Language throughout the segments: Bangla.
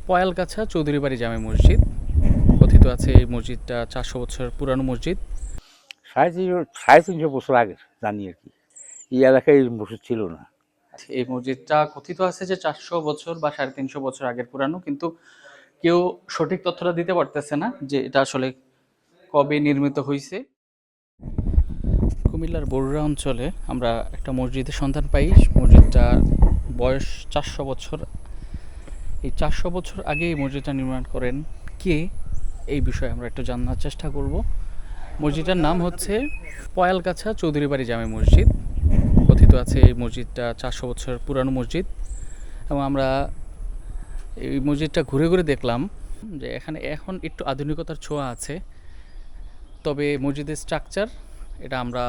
পয়ালগাছা চৌধুরী বাড়ি জামে মসজিদ। কথিত আছে এই মসজিদটা 400 বছর পুরানো মসজিদ। 350 বছর আগে জানি আর কি। এই এলাকায় এই মসজিদ ছিল না। এই মসজিদটা কথিত আছে যে 400 বছর বা 350 বছর আগের পুরানো, কিন্তু কেউ সঠিক তথ্যটা দিতে পারতেছে না যে এটা আসলে কবে নির্মিত হয়েছে। কুমিল্লার বরুড়া অঞ্চলে আমরা একটা মসজিদের সন্ধান পাই। মসজিদটার বয়স 400 বছর। এই 400 বছর আগে এই মসজিদটা নির্মাণ করেন কে, এই বিষয়ে আমরা একটু জানার চেষ্টা করব। মসজিদটার নাম হচ্ছে পয়ালগাছা চৌধুরী বাড়ি জামে মসজিদ। কথিত আছে এই মসজিদটা 400 বছর পুরানো মসজিদ, এবং আমরা এই মসজিদটা ঘুরে ঘুরে দেখলাম যে এখানে এখন একটু আধুনিকতার ছোঁয়া আছে। তবে মসজিদের স্ট্রাকচার, এটা আমরা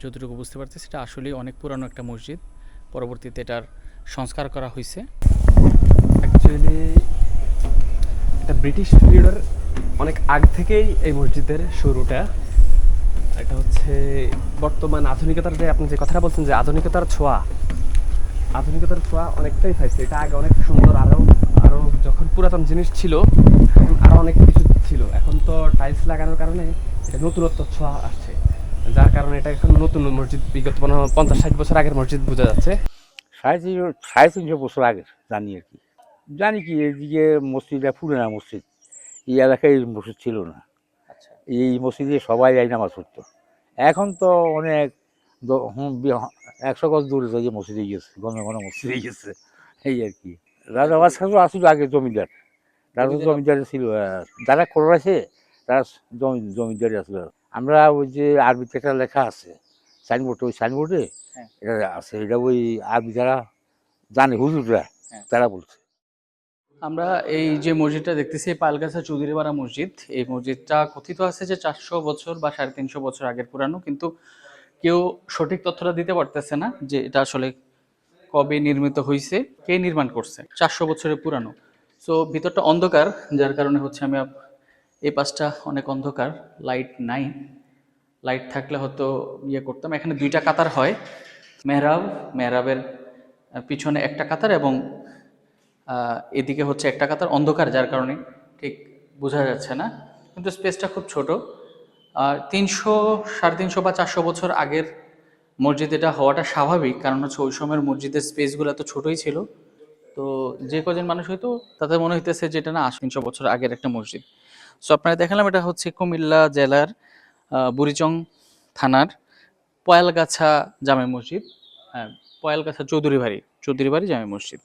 যতটুকু বুঝতে পারতেছি, এটা আসলেই অনেক পুরানো একটা মসজিদ। পরবর্তীতে এটার সংস্কার করা হয়েছে। অ্যাকচুয়ালি এটা ব্রিটিশ পিরিয়ডের অনেক আগ থেকেই এই মসজিদের শুরুটা। এটা হচ্ছে বর্তমান আধুনিকতার যে আপনি যে কথাটা বলছেন যে আধুনিকতার ছোঁয়া অনেকটাই পাইছে। এটা আগে অনেক সুন্দর, আরও আরও যখন পুরাতন জিনিস ছিল তখন আরও অনেক কিছু ছিল। এখন তো টাইলস লাগানোর কারণে এটা নতুনত্ব ছোঁয়া আসছে, যার কারণে এটা এখন নতুন মসজিদ। বিগত 50-60 বছর আগের মসজিদ বোঝা যাচ্ছে। 350 বছর আগে জানি আর কি। জানি কি এদিকে মসজিদটা পুরোনো মসজিদ। এই এলাকায় এই মসজিদ ছিল না। আচ্ছা, এই মসজিদে সবাই এই নামাজ পড়তো। এখন তো অনেক 100 গজ দূরে যে মসজিদে গেছে, ঘন ঘন মসজিদে গেছে, এই আর কি। রাজা বাদশাহ আসছিল আগে জমিদার। রাজা জমিদার ছিল, যারা করেছে তারা জমিদারি আসলে। আমরা ওই যে আরবিতে একটা লেখা আছে সাইনবোর্ডে, ওই সাইনবোর্ডে হ্যাঁ। এটা আছে। এটা ওই আরবি যারা জানে হুজুররা হ্যাঁ। তারা বলছে। আমরা এই যে মসজিদটা দেখতেছি, পালগাছা চৌধুরীপাড়া মসজিদ, এই মসজিদটা কথিত আছে যে 400 বছর বা 350 বছর আগের পুরানো, কিন্তু কেউ সঠিক তথ্যটা দিতে পারতেছে না যে এটা আসলে কবে নির্মিত হয়েছে, কে নির্মাণ করছে। 400 বছরের পুরানো। সো ভিতরটা অন্ধকার, যার কারণে হচ্ছে আমি এই পাশটা অনেক অন্ধকার, লাইট নাই। লাইট থাকলে হয়তো ইয়ে করতাম। এখানে দুইটা কাতার হয়। মেহরাবের পিছনে একটা কাতার, এবং এদিকে হচ্ছে একটা কাতার অন্ধকার, যার কারণে ঠিক বোঝা যাচ্ছে না, কিন্তু স্পেসটা খুব ছোট। আর 300, 350 বা 400 বছর আগের মসজিদ এটা হওয়াটা স্বাভাবিক, কারণ হচ্ছে ওই সময়ের মসজিদের স্পেসগুলো এত ছোটই ছিল। তো যে কজন মানুষ হয়তো তাদের মনে হইতেছে যে এটা না 300 বছর আগের একটা মসজিদ। সো আপনারা দেখালাম, এটা হচ্ছে কুমিল্লা জেলার বুড়িচং থানার পয়ালগাছা জামে মসজিদ। হ্যাঁ, পয়ালগাছা চৌধুরী বাড়ি জামে মসজিদ।